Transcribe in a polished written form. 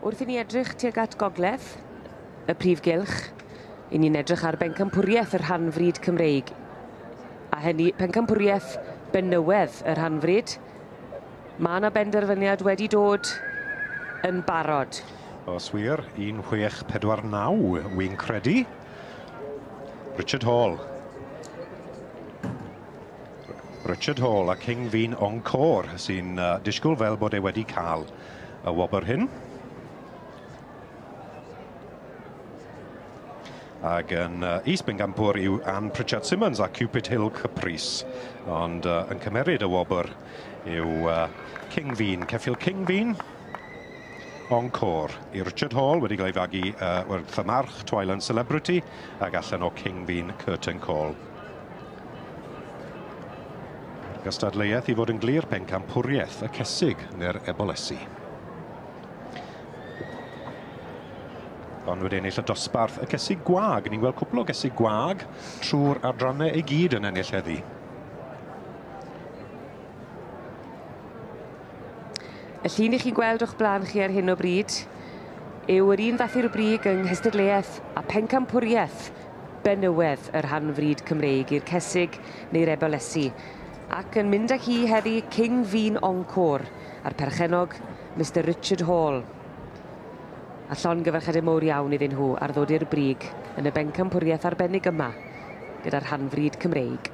Wrth i ni edrych tuag at gogledd, y prif gylch, i ni'n edrych ar bencampwriaeth y rhanfryd Cymreig. A hynny, pencampwriaeth benywedd y rhanfryd. Mae yna benderfyniad wedi dod yn barod. Os wir, 1649, wy'n credu. Richard Hall. Richard Hall a King Fi'n Encore sy'n disgwyl fel bod e wedi cael y wobr hyn. Ac yn is-bencampwr yw Anne Pritchard Simmons a Cupid Hill Caprice. Ond yn cymeryd y wobr yw King Fi'n, ceffil King Fi'n Encore i Richard Hall wedi cael ei fagu wrth y march Twilight Celebrity ac allan o King Fi'n Curtain Call. Gystadleuaeth i fod yn glir pencampwriaeth y cesig neu'r ebolesi. Ond wedi ennill y dosbarth y cesig gwag. Ni'n gweld cwpl o cesig gwag trwy'r adrannau i gyd yn ennill heddi. Y llun i chi'n gweld o'ch blaen chi ar hyn o bryd yw yr un fath i'r brig yng nghystadleuaeth a pencampwriaeth benywedd y rhanfryd Cymreig i'r cesig neu'r ebolesi. Ac yn mynd â hi heddi King Fi'n Encore a'r perchenog Mr Richard Hall. A llongyfarchiadau mowr iawn iddyn nhw ar ddod i'r brig yn y bencampwriaeth arbennig yma gyda'r rhanfryd Cymreig.